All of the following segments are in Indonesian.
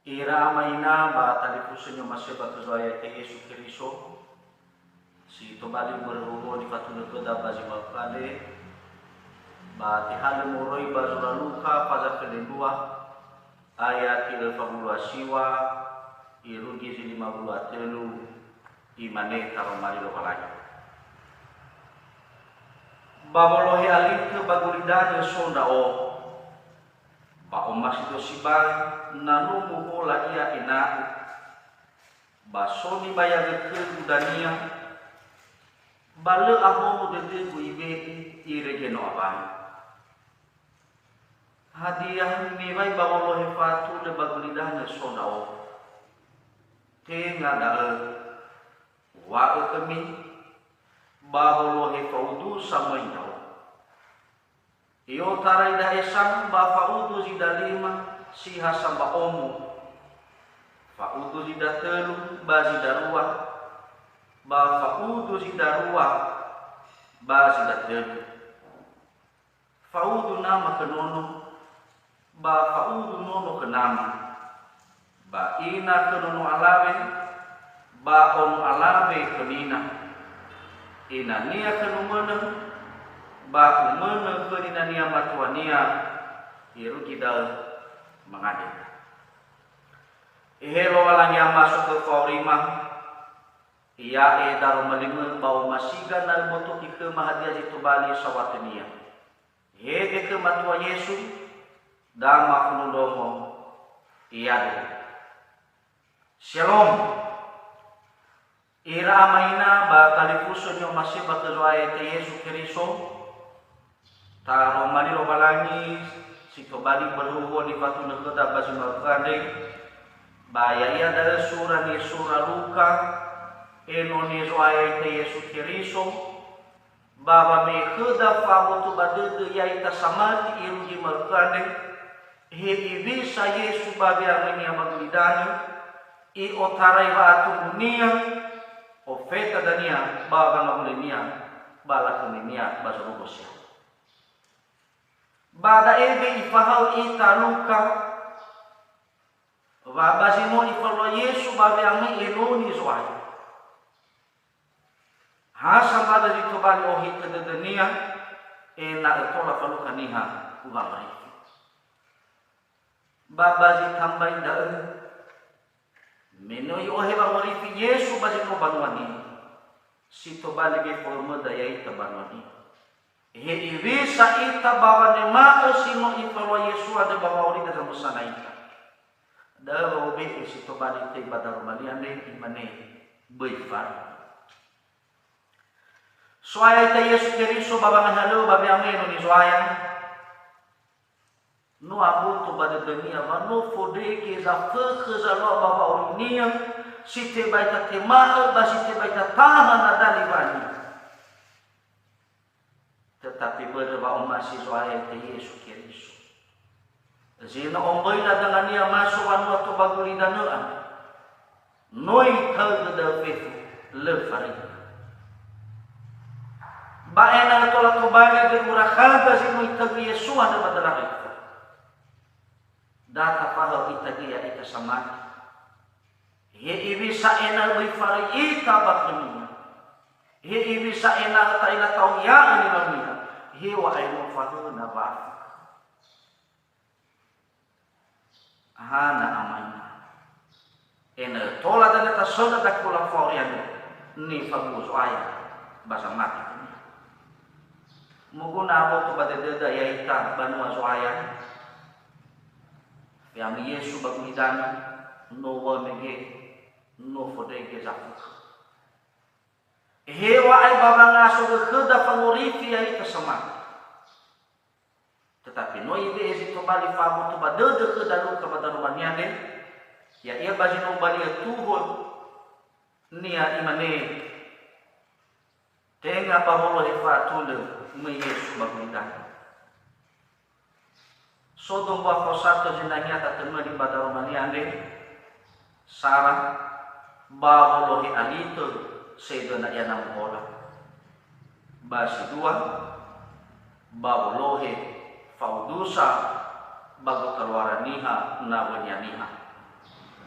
Ira amaina ba talipusunyo maseba kezoaya te Yesu Kristo. Si tobali berhubung di fatuna koda bazi makale. Ba tihale moroi bazura luka pada kedua ayat 32 siwa irugi 53 imane karomari lo balai. Babolohe alike bagulidane sonda o ba omas itu sibai nanu muhola ia ina ba soni bayar ke budania bale ahomu dede buibe iregeno abai hadiah niwai babolohe fatu le bagulidane sonda o te ngadal wa kami babolohe faudu samainau iyo tarai da esam ba faudu zidalima si hasam ba omu faudu zidatelu ba zidarua ba faudu zidarua ba zidatelu faudu nama kenono ba faudu nono kenama ba ina kenono alawe ba onu alawe kenina ina nia kenumana ba umana kenina nia matuania iru kita mengadil ihelo walanya masuk ke kaurima iya daru malima bau masiga nal boto kita mahadia itu bali sawatenia hege ke matua Yesu dama kunudomo iya Shalom. Ira amaina ba kalipuso nyo masih bakezoaya te Yesu Kristo taro maliro balangi sito bali berhuwo di fatu nekeda basi makande ba ya dari surah ni surah Luka eno ni zoaya te Yesu Kristo baba me keda fawo tu badede ya ita samati iruji makande he ibisa Yesu babe ameni amagulidani i otarai wa atu dunia ofeta dania baba ngulenia bala kumenia bazurubosya bada ebe ifahau italuka wa bazimo ifalo Yesu babe ami eloni zoai hasa bada ditobali ohit ke dunia ena etola faluka niha ugamai baba zitambai daan menoi ohe ba morifi Yesu basi ko banwani sito balige forma daya ita banwani he ibisa ita bawa ne ma sino ifalo Yesu ada bawa ori da musana ita da robe sito balige badar mali ande imane beifar soaya ita Yesu Kristo baba mahalo babe ameno ni soaya no abuto bada dunia ma no fode ke za feke za lo baba orinia site baita tema ba site baita tahan nadali bani tetapi berba umasi soaya te Yesu Kristo zina omboila dengan dia masuk anu atau baguli danaan noi kal da fetu le fari ba ena tola to bali de urakhaga zino itabi Yesu ada badala data pahal ita dia ita samati he ibisa ena bifari ita bakenia he ibisa ena ta ina tau ya ani mamia he wa ainu fahuna ba hana amaina ena tola dan ta soda da kula foriano ni fagus aya basa mati muguna abo to badeda ya ita banua soaya yang Yesu bagulidana no wamege no fodege zakuk hewa ay babanga so keda fangorifi ay kasama tetapi no ibe ezito bali famu to badede keda lu ka badarumania de ya ia bazino bali tuho nia imane tenga pamolo efatule me Yesu bagulidana Sodom wa fosato jinanya tatema di badar mani ande Sarah babolohi alito sedona yana mola basi dua babolohi faudusa bago kalwaraniha na wanyaniha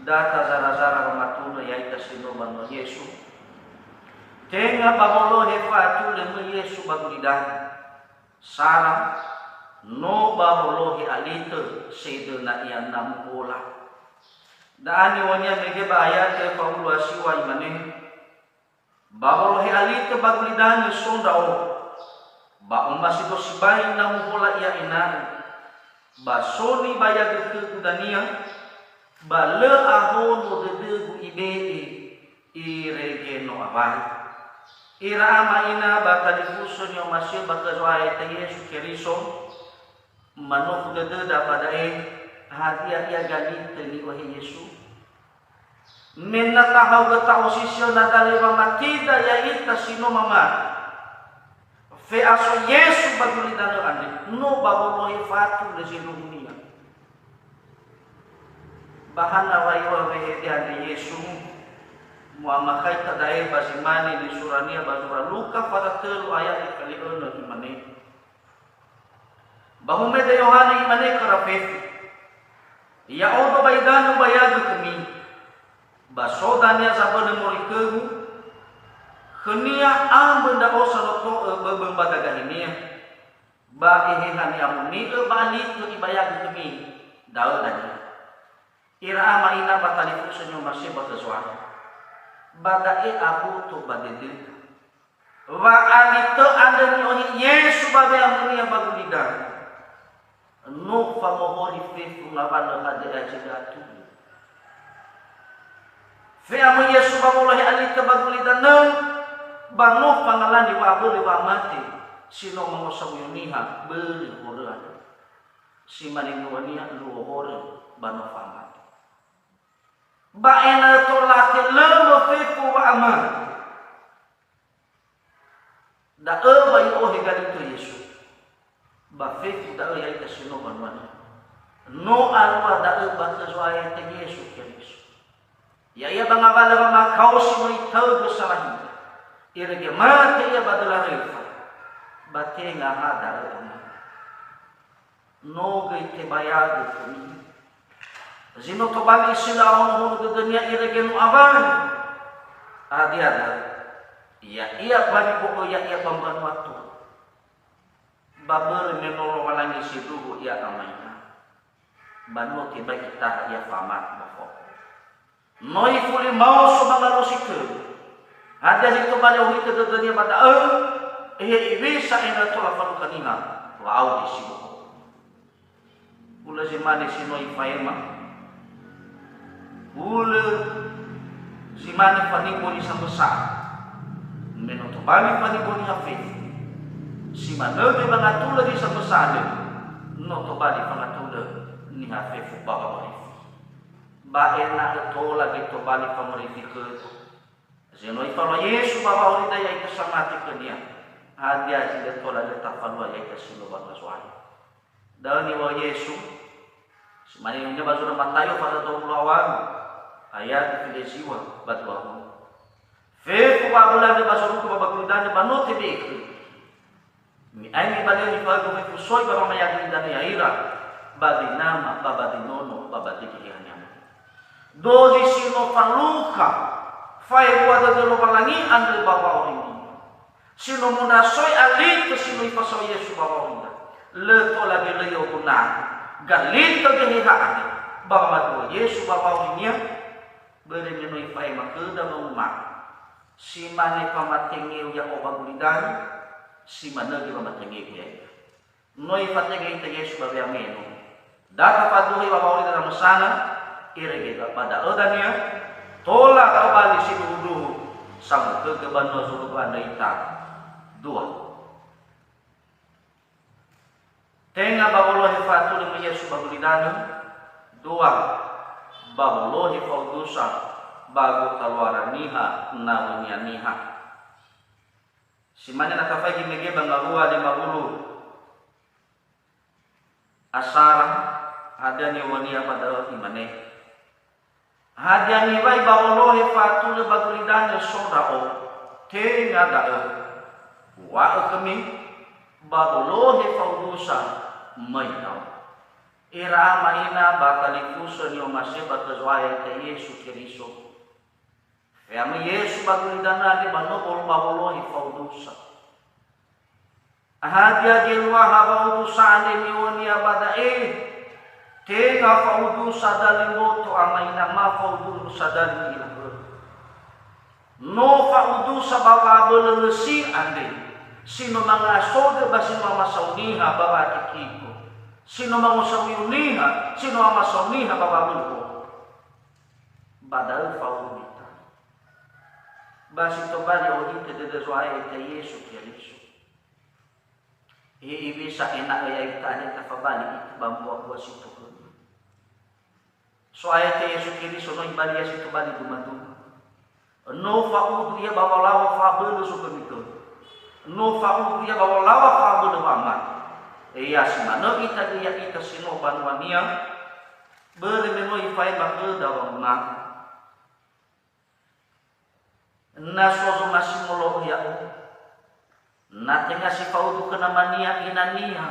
data zara-zara matuna ya ita sino mano Yesu tenga babolo hefatu le Yesu bagulidan sarang no babolo he alite sede na iya nambola daani wanya mege bayat e Paulo asiwa imane babolo he alite bagulidan sonda o ba umasido sibai nambola iya inani ba soni bayag ke kudania ba le aho no de ibe irege no abai ira ama ina ba talifuso ni masih bakazwae te Yesu Kristo manof de pada hadiah ia gali teni wahi Yesu menna tahu getau sisio nadale matida ya ita sino mama fe aso Yesu baguli dano ande no babolo fatu de dunia bahana wayo wehe ande Yesu muamakai tadae basimani di surania basura Luka pada telu ayat kali ono imane bahume de Yohana imane karafef ya odo baidanu bayadu kemi basodanya sabone morikegu khenia am benda osaloto bembadaga ini ba ehani amuni bali tu ibayadu kemi daudanya ira ama ina batalifu senyo masih bakazwa badae abu to badede wa alito ande ni Yesu babe amuni bagulidan no famohori fe ngabalo hade ajidatu fe amu Yesu babolohi alito bagulidan no bano pangalani wa beli wa mati sino mangosawuniha beli horan si maninwania lu horan bano famat baena tolake lemo feku wa aman da eba yo hegalito Yesu ba feku da ya ita sino banwana no alwa da eba tazwae te Yesu Kristo ya ia bangabala ma kausi mo itau besalahi irege mate ya badala refa batenga hada ema no ge te bayade kuni zino to bali sila ono de dunia irege no aban ada iya bali poko iya bamban waktu babel menolo walangi sidu iya amaina banu tiba kita iya famat bafo noi fuli mau subangalo situ ada zito bali uri de dunia pada bisa ina to afalu kanina wa au disibu ula zimane sinoi faema ule simani paniboni sambesa menoto bali paniboni hafid simanoge bangatula di sambesade noto bali pangatula ni hafid baba marif ba ena to lagi to bali pamarifi ke zeno ifalo Yesu baba orida ya ikasamati ke dia hadia sida to lagi tafalwa ya ikasilo bakaswani dani wa Yesu simani nya basura Matayo pada to lawan ayat itu siwa batwahu fe ko babula de basuru ko bagulidan banote bek mi ai bale ni fago me kusoi ba maya gulidan ya ira badi nama babadi nono babadi kihanya dozi sino faluka fai wada de lo balangi andre baba orini sino mona soi alit sino ifaso Yesu baba orini le to la de le yokuna galit to de ha baba madu Yesu baba orini beri menoi pai makeda maumak si mane pamatengeu ya obagulidan si mana di pamatengeu ya noi fatengeu te Yesu babe ameno data paduhi babauri dalam sana irege pada odania tola kabali si dudu samu ke bando suru banda ita dua tenga babolo hefatu le Yesu bagulidan dua babolohi faudusa bago kalwara niha nawanya niha simane nakafai mege bangarua de magulu asara hadani wania pada imane hadani wai babolohi fatul bagulidan sodao tenga dao wa kami babolohi faudusa maitau Ira maina batalifuso ni omasheba kazoaya te Yesu Kristo. Yama Yesu bagulidana di banobol mabolohi faudusa. Ahadia gelwa habaudusa ane mioni abada tenga faudusa dalimoto amaina ma faudusa dalila. No faudusa baba belelesi ande. Sino mga soda ba sino masauniha baba tikiko. Sino masauniha, sino masauniha baba belko. Badal faudita. Basi to bali odite de zoae te Yesu Kristo. Ibisa enak ya itane tafabali bambu aku situ. So ayat Yesu Kristo no ibali situ bali dumandu. No faudu ya baba lawa fabelu sukamito. No faudu ya baba lawa fabelu amat. Iya simano ita dia ita sino banwania bere meno ifai bakal dawang na. Nasozo masimolo ya natenga si faudu kena mania inania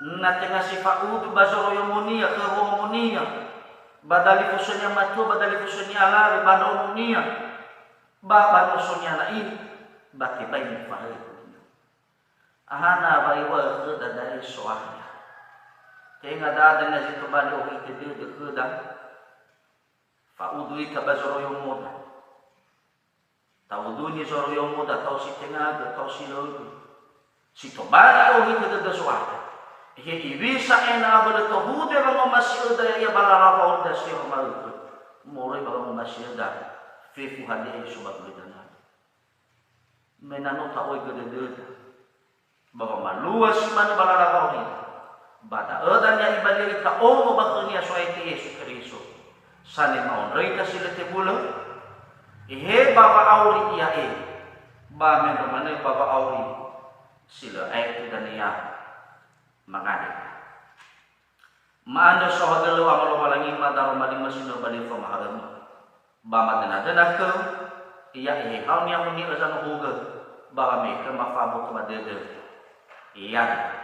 natenga si faudu bazoro yomonia ke homonia badali fusonya matu badali fusonya alare badomonia ba fusonya na ini baki bayi fahai ahana bayi wa ke dadai soahnya tenga dada nasi to bali o ite de keda faudu ita bazoro yomoda tau dunia soro yang muda tau si tengah tau si lalu si tobali oh itu ada suara ini bisa enak boleh tahu dia bang masih ada ya balara kau dah si malu mulai bang masih ada fifu hadir sebab beredar menanu tahu itu ada bang malu si mana balara kau ni bada ada yang ibadah kita oh bakal ni asal Yesus Kristus sana mau rita sila tebulo Ihe baba auri iya ba men mana baba auri sila itu dan ya mangane maanda sohagalo amalo walangi madaro mali masino bali pamahalam ba madana dana ke iya hau ni amuni azan huga ba me ke mafabo ke madede iya